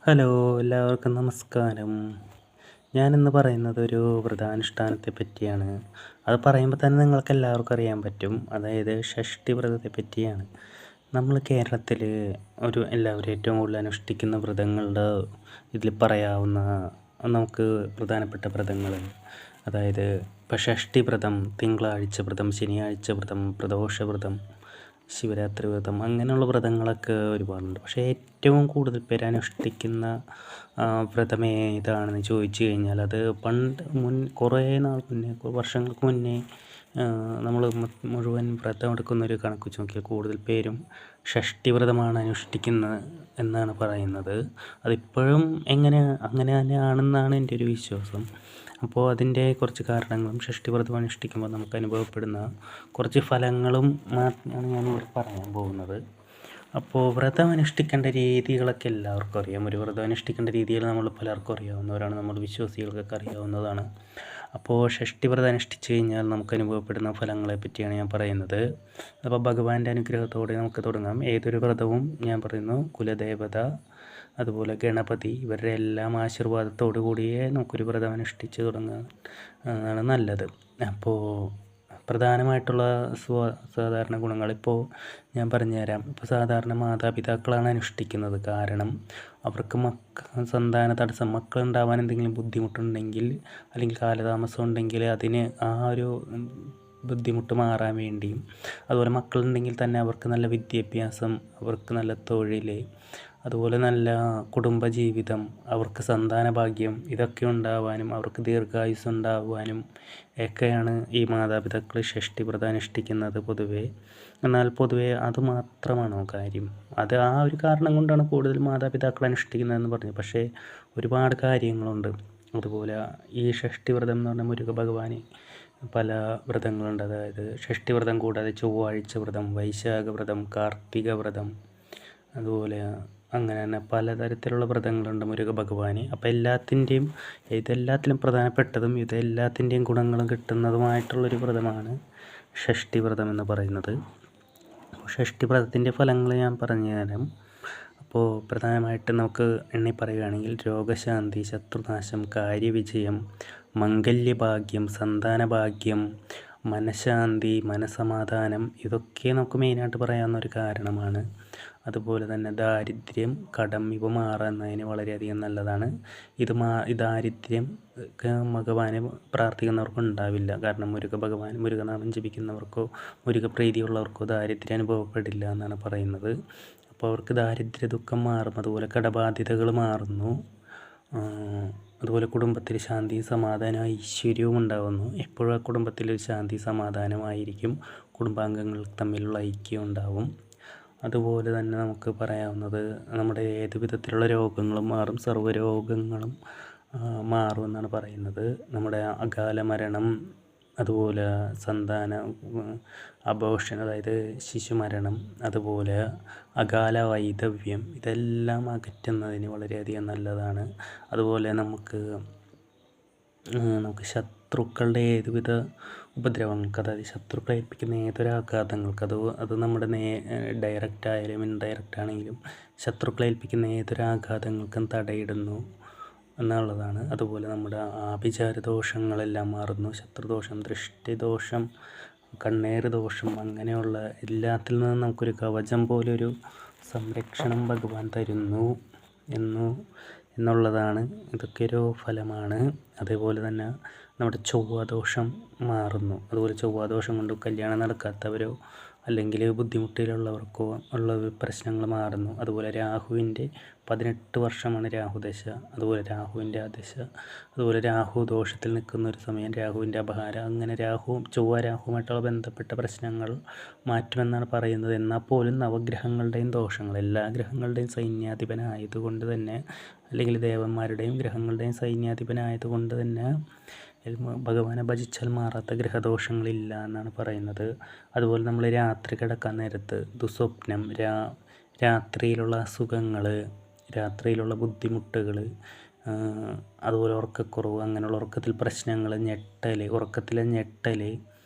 Hello, എല്ലാവർക്കും നമസ്കാരം. ഞാനിന്ന് പറയുന്നത് ഒരു വ്രതാനുഷ്ഠാനത്തെ പറ്റിയാണ്. അത് പറയുമ്പോൾ തന്നെ നിങ്ങൾക്ക് എല്ലാവർക്കും അറിയാൻ പറ്റും. അതായത് ഷഷ്ഠി വ്രതത്തെ പറ്റിയാണ്. നമ്മൾ കേരളത്തിൽ എല്ലാവരും ഏറ്റവും കൂടുതൽ അനുഷ്ഠിക്കുന്ന വ്രതങ്ങളുടെ ഇതിൽ പറയാവുന്ന നമുക്ക് പ്രധാനപ്പെട്ട വ്രതങ്ങൾ, അതായത് ഇപ്പോൾ ഷഷ്ഠി വ്രതം, തിങ്കളാഴ്ച വ്രതം, ശനിയാഴ്ച വ്രതം, പ്രദോഷ വ്രതം, ശിവരാത്രി വ്രതം, അങ്ങനെയുള്ള വ്രതങ്ങളൊക്കെ ഒരുപാടുണ്ട്. പക്ഷേ ഏറ്റവും കൂടുതൽ പേര് അനുഷ്ഠിക്കുന്ന വ്രതം ഏതാണെന്ന് ചോദിച്ചു കഴിഞ്ഞാൽ അത് കുറേ നാൾ മുന്നേ, വർഷങ്ങൾക്ക് മുന്നേ നമ്മൾ മുഴുവൻ വ്രതം എടുക്കുന്നൊരു കണക്ക് വെച്ച് നോക്കിയാൽ കൂടുതൽ പേരും ഷഷ്ഠി വ്രതമാണ് അനുഷ്ഠിക്കുന്നത് എന്നാണ് പറയുന്നത്. അതിപ്പോഴും അങ്ങനെ തന്നെയാണെന്നാണ് എൻ്റെ ഒരു വിശ്വാസം. അപ്പോൾ അതിൻ്റെ കുറച്ച് കാരണങ്ങളും ഷഷ്ഠി വ്രതം അനുഷ്ഠിക്കുമ്പോൾ നമുക്ക് അനുഭവപ്പെടുന്ന കുറച്ച് ഫലങ്ങളും ആണ് ഞാനിവിടെ പറയാൻ പോകുന്നത്. അപ്പോൾ വ്രതം അനുഷ്ഠിക്കേണ്ട രീതികളൊക്കെ എല്ലാവർക്കും അറിയാം. ഒരു വ്രതം അനുഷ്ഠിക്കേണ്ട രീതികൾ നമ്മൾ പലർക്കും അറിയാവുന്നവരാണ്, നമ്മൾ വിശ്വാസികൾക്കൊക്കെ അറിയാവുന്നതാണ്. അപ്പോൾ ഷഷ്ഠി വ്രതം അനുഷ്ഠിച്ച് കഴിഞ്ഞാൽ നമുക്ക് അനുഭവപ്പെടുന്ന ഫലങ്ങളെ പറ്റിയാണ് ഞാൻ പറയുന്നത്. അപ്പോൾ ഭഗവാന്റെ അനുഗ്രഹത്തോടെ നമുക്ക് തുടങ്ങാം. ഏതൊരു വ്രതവും ഞാൻ പറയുന്നു കുലദേവത, അതുപോലെ ഗണപതി, ഇവരുടെ എല്ലാം ആശീർവാദത്തോടു കൂടിയേ നമുക്കൊരു വ്രതം അനുഷ്ഠിച്ച് തുടങ്ങാൻ ആണ് നല്ലത്. അപ്പോൾ പ്രധാനമായിട്ടുള്ള സാധാരണ ഗുണങ്ങൾ ഇപ്പോൾ ഞാൻ പറഞ്ഞുതരാം. ഇപ്പോൾ സാധാരണ മാതാപിതാക്കളാണ് അനുഷ്ഠിക്കുന്നത്. കാരണം അവർക്ക് സന്താന തടസ്സം, മക്കളുണ്ടാവാൻ എന്തെങ്കിലും ബുദ്ധിമുട്ടുണ്ടെങ്കിൽ അല്ലെങ്കിൽ കാലതാമസം ഉണ്ടെങ്കിൽ അതിന് ആ ഒരു ബുദ്ധിമുട്ട് മാറാൻ വേണ്ടിയും, അതുപോലെ മക്കളുണ്ടെങ്കിൽ തന്നെ അവർക്ക് നല്ല വിദ്യാഭ്യാസം, അവർക്ക് നല്ല തൊഴിൽ, അതുപോലെ നല്ല കുടുംബജീവിതം, അവർക്ക് സന്താന ഭാഗ്യം, ഇതൊക്കെ ഉണ്ടാവാനും അവർക്ക് ദീർഘായുസ് ഉണ്ടാവാനും ഒക്കെയാണ് ഈ മാതാപിതാക്കൾ ഷഷ്ഠി വ്രതം അനുഷ്ഠിക്കുന്നത് പൊതുവേ. എന്നാൽ പൊതുവേ അതുമാത്രമാണോ കാര്യം? അത് ആ ഒരു കാരണം കൊണ്ടാണ് കൂടുതൽ മാതാപിതാക്കൾ അനുഷ്ഠിക്കുന്നതെന്ന് പറഞ്ഞു. പക്ഷേ ഒരുപാട് കാര്യങ്ങളുണ്ട്. അതുപോലെ ഈ ഷഷ്ഠി വ്രതം എന്ന് പറഞ്ഞാൽ മുരുക ഭഗവാന് പല വ്രതങ്ങളുണ്ട്. അതായത് ഷഷ്ഠി വ്രതം കൂടാതെ ചൊവ്വാഴ്ച വ്രതം, വൈശാഖ വ്രതം, കാർത്തിക വ്രതം, അതുപോലെ അങ്ങനെ തന്നെ പലതരത്തിലുള്ള വ്രതങ്ങളുണ്ട് മുരുക ഭഗവാന്. അപ്പോൾ ഇതെല്ലാത്തിലും പ്രധാനപ്പെട്ടതും ഇതെല്ലാത്തിൻ്റെയും ഗുണങ്ങളും കിട്ടുന്നതുമായിട്ടുള്ളൊരു വ്രതമാണ് ഷഷ്ഠി വ്രതം എന്ന് പറയുന്നത്. ഷഷ്ഠി വ്രതത്തിൻ്റെ ഫലങ്ങൾ ഞാൻ പറഞ്ഞു തരാം. അപ്പോൾ പ്രധാനമായിട്ട് നമുക്ക് എണ്ണി പറയുകയാണെങ്കിൽ രോഗശാന്തി, ശത്രുനാശം, കാര്യവിജയം, മംഗല്യഭാഗ്യം, സന്താനഭാഗ്യം, മനഃശാന്തി, മനസമാധാനം, ഇതൊക്കെ നമുക്ക് മെയിനായിട്ട് പറയാവുന്ന ഒരു കാരണമാണ്. അതുപോലെ തന്നെ ദാരിദ്ര്യം, കടം ഇവ മാറുന്നതിന് വളരെയധികം നല്ലതാണ്. ഈ ദാരിദ്ര്യം ഭഗവാനെ പ്രാർത്ഥിക്കുന്നവർക്ക് ഉണ്ടാവില്ല. കാരണം മുരുകനാമം ജപിക്കുന്നവർക്കോ മുരുകപ്രീതിയുള്ളവർക്കോ ദാരിദ്ര്യം അനുഭവപ്പെടില്ല എന്നാണ് പറയുന്നത്. അപ്പോൾ അവർക്ക് ദാരിദ്ര്യ ദുഃഖം മാറും. അതുപോലെ കടബാധ്യതകൾ മാറുന്നു. അതുപോലെ കുടുംബത്തിൽ ശാന്തി, സമാധാനം, ഐശ്വര്യവും ഉണ്ടാകുന്നു. എപ്പോഴും ആ കുടുംബത്തിൽ ശാന്തി, സമാധാനമായിരിക്കും. കുടുംബാംഗങ്ങൾ തമ്മിലുള്ള ഐക്യം ഉണ്ടാവും. അതുപോലെ തന്നെ നമുക്ക് പറയാവുന്നത് നമ്മുടെ ഏത് വിധത്തിലുള്ള രോഗങ്ങളും മാറും, സർവ്വരോഗങ്ങളും മാറുമെന്നാണ് പറയുന്നത്. നമ്മുടെ അകാല മരണം, അതുപോലെ സന്താന അബോർഷൻ, അതായത് ശിശുമരണം, അതുപോലെ അകാല വൈധവ്യം, ഇതെല്ലാം അകറ്റുന്നതിന് വളരെയധികം നല്ലതാണ്. അതുപോലെ നമുക്ക് ശത്രുക്കളുടെ ഏതുവിധ ഉപദ്രവങ്ങൾക്ക്, അതായത് ശത്രുക്കളെ ഏൽപ്പിക്കുന്ന ഏതൊരാഘാതങ്ങൾക്ക്, അത് നമ്മുടെ ഡയറക്റ്റ് ആയാലും ഇൻഡയറക്റ്റ് ആണെങ്കിലും ശത്രുക്കളെ ഏൽപ്പിക്കുന്ന ഏതൊരാഘാതങ്ങൾക്കും തടയിടുന്നു എന്നുള്ളതാണ്. അതുപോലെ നമ്മുടെ ആഭിചാര ദോഷങ്ങളെല്ലാം മാറുന്നു. ശത്രുദോഷം, ദൃഷ്ടിദോഷം, കണ്ണേറ് ദോഷം, അങ്ങനെയുള്ള എല്ലാത്തിൽ നിന്നും നമുക്കൊരു കവചം പോലെ ഒരു സംരക്ഷണം ഭഗവാൻ തരുന്നു എന്നുള്ളതാണ്. ഇതൊക്കെ ഒരു ഫലമാണ്. അതേപോലെ തന്നെ നമ്മുടെ ചൊവ്വാദോഷം മാറുന്നു. അതുപോലെ ചൊവ്വാദോഷം കൊണ്ട് കല്യാണം നടക്കാത്തവരോ അല്ലെങ്കിൽ ബുദ്ധിമുട്ടിലുള്ളവർക്കോ ഉള്ള പ്രശ്നങ്ങൾ മാറുന്നു. അതുപോലെ രാഹുവിൻ്റെ 18 വർഷമാണ് രാഹുദശ, അതുപോലെ രാഹുവിൻ്റെ ദശ, അതുപോലെ രാഹു ദോഷത്തിൽ നിൽക്കുന്ന ഒരു സമയം, രാഹുവിൻ്റെ അപഹാരം, അങ്ങനെ രാഹുവുമായിട്ടുള്ള ബന്ധപ്പെട്ട പ്രശ്നങ്ങൾ മാറ്റുമെന്നാണ് പറയുന്നത്. എന്നാൽ പോലും നവഗ്രഹങ്ങളുടെയും ദോഷങ്ങൾ, എല്ലാ ഗ്രഹങ്ങളുടെയും സൈന്യാധിപനായതുകൊണ്ട് തന്നെ, അല്ലെങ്കിൽ ദേവന്മാരുടെയും ഗ്രഹങ്ങളുടെയും സൈന്യാധിപനായതുകൊണ്ട് തന്നെ ഭഗവാനെ ഭജിച്ചാൽ മാറാത്ത ഗ്രഹദോഷങ്ങളില്ല എന്നാണ് പറയുന്നത്. അതുപോലെ നമ്മൾ രാത്രി കിടക്കാൻ നേരത്ത് ദുസ്വപ്നം, രാത്രിയിലുള്ള അസുഖങ്ങൾ, രാത്രിയിലുള്ള ബുദ്ധിമുട്ടുകൾ, അതുപോലെ ഉറക്കക്കുറവ്, അങ്ങനെയുള്ള ഉറക്കത്തിൽ പ്രശ്നങ്ങൾ, ഉറക്കത്തിലെ ഞെട്ടൽ,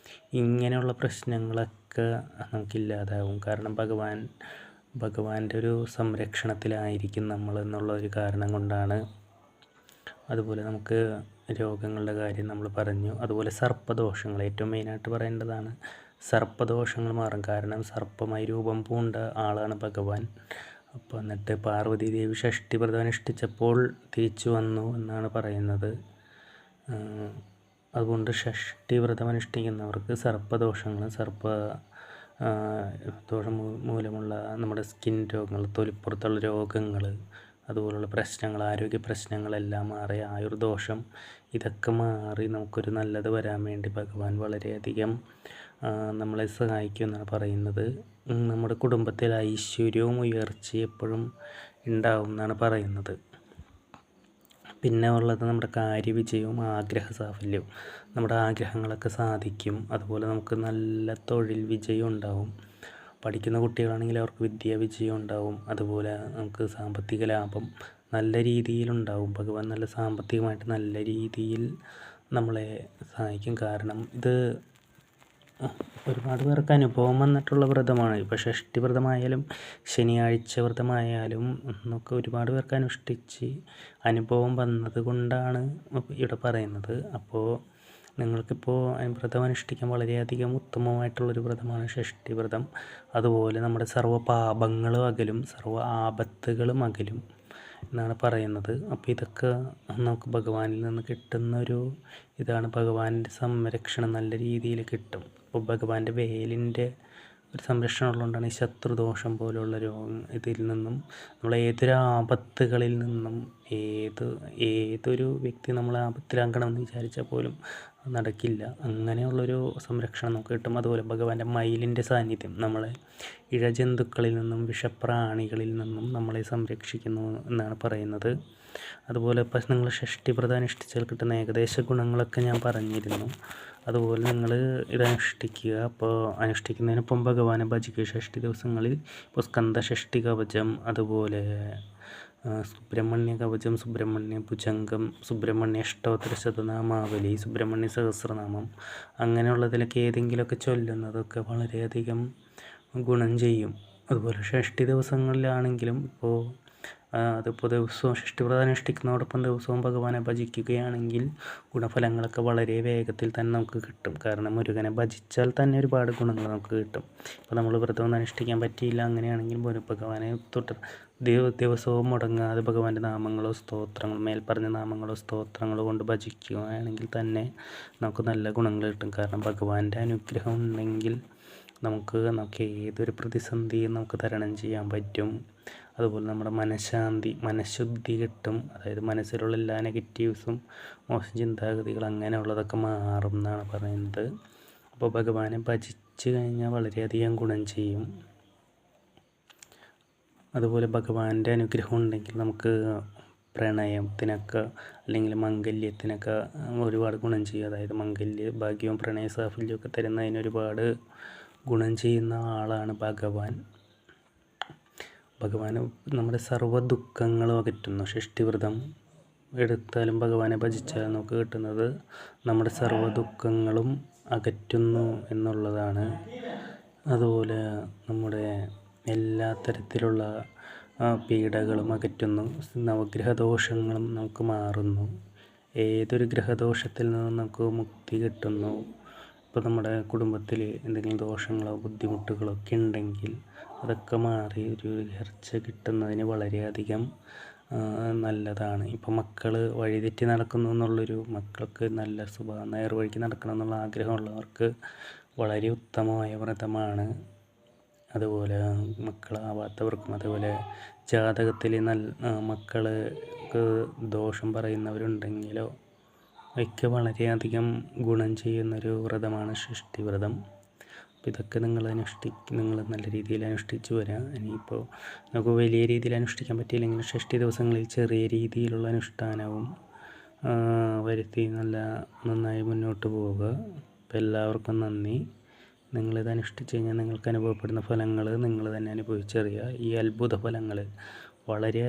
ഇങ്ങനെയുള്ള പ്രശ്നങ്ങളൊക്കെ നമുക്കില്ലാതാവും. കാരണം ഭഗവാൻ ഭഗവാന്റെ ഒരു സംരക്ഷണത്തിലായിരിക്കും നമ്മൾ എന്നുള്ള ഒരു കാരണം കൊണ്ടാണ്. അതുപോലെ നമുക്ക് രോഗങ്ങളുടെ കാര്യം നമ്മൾ പറഞ്ഞു. അതുപോലെ സർപ്പദോഷങ്ങൾ ഏറ്റവും മെയിനായിട്ട് പറയേണ്ടതാണ്. സർപ്പദോഷങ്ങൾ മാറും. കാരണം സർപ്പമായി രൂപം പൂണ്ട ആളാണ് ഭഗവാൻ. അപ്പോൾ എന്നിട്ട് പാർവതി ദേവി ഷഷ്ഠിവ്രതം അനുഷ്ഠിച്ചപ്പോൾ തിരിച്ചു വന്നു എന്നാണ് പറയുന്നത്. അതുകൊണ്ട് ഷഷ്ഠിവ്രതം അനുഷ്ഠിക്കുന്നവർക്ക് സർപ്പദോഷങ്ങൾ, ദോഷം മൂലമുള്ള നമ്മുടെ സ്കിൻ രോഗങ്ങൾ, തൊലിപ്പുറത്തുള്ള രോഗങ്ങൾ, അതുപോലുള്ള പ്രശ്നങ്ങൾ, ആരോഗ്യ പ്രശ്നങ്ങളെല്ലാം മാറി, ആയുർദോഷം ഇതൊക്കെ മാറി നമുക്കൊരു നല്ലത് വരാൻ വേണ്ടി ഭഗവാൻ വളരെയധികം നമ്മളെ സഹായിക്കുമെന്നാണ് പറയുന്നത്. നമ്മുടെ കുടുംബത്തിൽ ഐശ്വര്യവും ഉയർച്ചയും എപ്പോഴും ഉണ്ടാവും എന്നാണ് പറയുന്നത്. പിന്നെ ഉള്ളത് നമ്മുടെ കാര്യവിജയവും ആഗ്രഹ സാഫല്യവും. നമ്മുടെ ആഗ്രഹങ്ങളൊക്കെ സാധിക്കും. അതുപോലെ നമുക്ക് നല്ല തൊഴിൽ വിജയം ഉണ്ടാവും. പഠിക്കുന്ന കുട്ടികളാണെങ്കിൽ അവർക്ക് വിദ്യാ വിജയം ഉണ്ടാവും. അതുപോലെ നമുക്ക് സാമ്പത്തിക ലാഭം നല്ല രീതിയിലുണ്ടാവും. ഭഗവാൻ നല്ല സാമ്പത്തികമായിട്ട് നല്ല രീതിയിൽ നമ്മളെ സഹായിക്കും. കാരണം ഇത് ഒരുപാട് പേർക്ക് അനുഭവം വന്നിട്ടുള്ള വ്രതമാണ്. ഇപ്പോൾ ഷഷ്ഠി വ്രതമായാലും ശനിയാഴ്ച വ്രതമായാലും നമുക്ക് ഒരുപാട് പേർക്ക് അനുഷ്ഠിച്ച് അനുഭവം വന്നത് കൊണ്ടാണ് ഇവിടെ പറയുന്നത്. അപ്പോൾ നിങ്ങൾക്കിപ്പോൾ വ്രതം അനുഷ്ഠിക്കാൻ വളരെയധികം ഉത്തമമായിട്ടുള്ളൊരു വ്രതമാണ് ഷഷ്ഠി വ്രതം. അതുപോലെ നമ്മുടെ സർവ്വ പാപങ്ങളും അകലും, സർവ്വ ആപത്തുകളും അകലും എന്നാണ് പറയുന്നത്. അപ്പോൾ ഇതൊക്കെ നമുക്ക് ഭഗവാനിൽ നിന്ന് കിട്ടുന്നൊരു ഇതാണ്. ഭഗവാന്റെ സംരക്ഷണം നല്ല രീതിയിൽ കിട്ടും. അപ്പോൾ ഭഗവാന്റെ വേലിൻ്റെ ഒരു സംരക്ഷണം ഉള്ളതുകൊണ്ടാണ് ഈ ശത്രുദോഷം പോലുള്ള ഇതിൽ നിന്നും നമ്മൾ ഏതൊരു ആപത്തുകളിൽ നിന്നും ഏതൊരു വ്യക്തി നമ്മളെ ആപത്തിലാക്കണമെന്ന് വിചാരിച്ചാൽ പോലും നടക്കില്ല. അങ്ങനെയുള്ളൊരു സംരക്ഷണം നമുക്ക് കിട്ടും. അതുപോലെ ഭഗവാന്റെ മയിലിൻ്റെ സാന്നിധ്യം നമ്മളെ ഇഴജന്തുക്കളിൽ നിന്നും വിഷപ്രാണികളിൽ നിന്നും നമ്മളെ സംരക്ഷിക്കുന്നു എന്നാണ് പറയുന്നത്. അതുപോലെ ഇപ്പം നിങ്ങൾ ഷഷ്ഠിവ്രതം അനുഷ്ഠിച്ചാൽ കിട്ടുന്ന ഏകദേശ ഗുണങ്ങളൊക്കെ ഞാൻ പറഞ്ഞിരുന്നു. അതുപോലെ നിങ്ങൾ ഇത് അനുഷ്ഠിക്കുക. അപ്പോൾ അനുഷ്ഠിക്കുന്നതിനൊപ്പം ഭഗവാനെ ഭജിക്കുക. ഷഷ്ഠി ദിവസങ്ങളിൽ ഇപ്പോൾ സ്കന്ദ ഷഷ്ഠി കവചം, അതുപോലെ സുബ്രഹ്മണ്യ കവചം, സുബ്രഹ്മണ്യ ഭുജംഗം, സുബ്രഹ്മണ്യ അഷ്ടോത്തര ശതനാമാവലി, സുബ്രഹ്മണ്യ സഹസ്രനാമം, അങ്ങനെയുള്ളതിലൊക്കെ ഏതെങ്കിലുമൊക്കെ ചൊല്ലുന്നതൊക്കെ വളരെയധികം ഗുണം ചെയ്യും. അതുപോലെ ഷഷ്ഠി ദിവസങ്ങളിലാണെങ്കിലും അതിപ്പോൾ ദിവസവും ഷഷ്ഠിവ്രതം അനുഷ്ഠിക്കുന്നതോടൊപ്പം ദിവസവും ഭഗവാനെ ഭജിക്കുകയാണെങ്കിൽ ഗുണഫലങ്ങളൊക്കെ വളരെ വേഗത്തിൽ തന്നെ നമുക്ക് കിട്ടും. കാരണം മുരുകനെ ഭജിച്ചാൽ തന്നെ ഒരുപാട് ഗുണങ്ങൾ നമുക്ക് കിട്ടും. ഇപ്പോൾ നമ്മൾ വ്രതമൊന്നും അനുഷ്ഠിക്കാൻ പറ്റിയില്ല, അങ്ങനെയാണെങ്കിൽ ഭഗവാനെ ദിവസവും മുടങ്ങാതെ ഭഗവാന്റെ നാമങ്ങളോ സ്തോത്രങ്ങളോ, മേൽപ്പറഞ്ഞ നാമങ്ങളോ സ്തോത്രങ്ങളോ കൊണ്ട് ഭജിക്കുകയാണെങ്കിൽ തന്നെ നമുക്ക് നല്ല ഗുണങ്ങൾ കിട്ടും. കാരണം ഭഗവാന്റെ അനുഗ്രഹം ഉണ്ടെങ്കിൽ നമുക്ക് ഏതൊരു പ്രതിസന്ധിയും നമുക്ക് തരണം ചെയ്യാൻ പറ്റും. അതുപോലെ നമ്മുടെ മനഃശുദ്ധി കിട്ടും. അതായത് മനസ്സിലുള്ള എല്ലാ നെഗറ്റീവ്സും, മോശം ചിന്താഗതികൾ അങ്ങനെയുള്ളതൊക്കെ മാറും എന്നാണ് പറയുന്നത്. അപ്പോൾ ഭഗവാനെ ഭജിച്ച് കഴിഞ്ഞാൽ വളരെയധികം ഗുണം ചെയ്യും. അതുപോലെ ഭഗവാന്റെ അനുഗ്രഹം ഉണ്ടെങ്കിൽ നമുക്ക് പ്രണയത്തിനൊക്കെ അല്ലെങ്കിൽ മംഗല്യത്തിനൊക്കെ ഒരുപാട് ഗുണം ചെയ്യും. അതായത് മംഗല്യ ഭാഗ്യവും പ്രണയ സാഫല്യമൊക്കെ തരുന്നതിന് ഒരുപാട് ഗുണം ചെയ്യുന്ന ആളാണ് ഭഗവാൻ. നമ്മുടെ സർവ്വ ദുഃഖങ്ങളും അകറ്റുന്നു. ഷഷ്ഠിവ്രതം എടുത്താലും ഭഗവാനെ ഭജിച്ചാലും നമുക്ക് കിട്ടുന്നത് നമ്മുടെ സർവ്വ ദുഃഖങ്ങളും അകറ്റുന്നു എന്നുള്ളതാണ്. അതുപോലെ നമ്മുടെ എല്ലാ തരത്തിലുള്ള പീഡകളും അകറ്റുന്നു. നവഗ്രഹദോഷങ്ങളും നമുക്ക് മാറുന്നു. ഏതൊരു ഗ്രഹദോഷത്തിൽ നിന്നും നമുക്ക് മുക്തി കിട്ടുന്നു. ഇപ്പോൾ നമ്മുടെ കുടുംബത്തിൽ എന്തെങ്കിലും ദോഷങ്ങളോ ബുദ്ധിമുട്ടുകളോ ഒക്കെ ഉണ്ടെങ്കിൽ അതൊക്കെ മാറി ഒരു ഉയർച്ച കിട്ടുന്നതിന് വളരെയധികം നല്ലതാണ്. ഇപ്പോൾ മക്കൾ വഴിതെറ്റി നടക്കുന്നു എന്നുള്ളൊരു, മക്കൾക്ക് നല്ല നേർവഴിക്ക് നടക്കണം എന്നുള്ള ആഗ്രഹമുള്ളവർക്ക് വളരെ ഉത്തമമായ വ്രതമാണ്. അതുപോലെ മക്കളാവാത്തവർക്കും, അതുപോലെ ജാതകത്തിൽ മക്കൾക്ക് ദോഷം പറയുന്നവരുണ്ടെങ്കിലോ ഒക്കെ വളരെയധികം ഗുണം ചെയ്യുന്നൊരു വ്രതമാണ് ഷഷ്ഠിവ്രതം. അപ്പോൾ ഇതൊക്കെ നിങ്ങൾ നല്ല രീതിയിൽ അനുഷ്ഠിച്ചു വരാം. ഇനിയിപ്പോൾ നമുക്ക് വലിയ രീതിയിൽ അനുഷ്ഠിക്കാൻ പറ്റിയില്ലെങ്കിൽ ഷഷ്ഠി ദിവസങ്ങളിൽ ചെറിയ രീതിയിലുള്ള അനുഷ്ഠാനവും വരുത്തി നന്നായി മുന്നോട്ട് പോവുക. അപ്പോൾ എല്ലാവർക്കും നന്ദി. നിങ്ങളിത് അനുഷ്ഠിച്ച് കഴിഞ്ഞാൽ നിങ്ങൾക്ക് അനുഭവപ്പെടുന്ന ഫലങ്ങൾ നിങ്ങൾ തന്നെ അനുഭവിച്ചറിയുക. ഈ അത്ഭുത ഫലങ്ങൾ വളരെ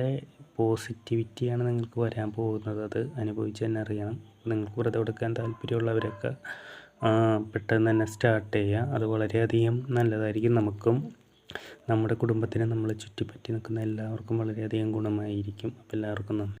പോസിറ്റിവിറ്റിയാണ് നിങ്ങൾക്ക് വരാൻ പോകുന്നത്. അത് അനുഭവിച്ച് തന്നെ അറിയണം. നിങ്ങൾക്ക് വ്രതം എടുക്കാൻ താല്പര്യമുള്ളവരൊക്കെ പെട്ടെന്ന് തന്നെ സ്റ്റാർട്ട് ചെയ്യുക. അത് വളരെയധികം നല്ലതായിരിക്കും നമുക്കും. നമ്മുടെ കുടുംബത്തിനെ നമ്മളെ ചുറ്റിപ്പറ്റി നിൽക്കുന്ന എല്ലാവർക്കും വളരെയധികം ഗുണമായിരിക്കും. അപ്പോൾ എല്ലാവർക്കും നന്ദി.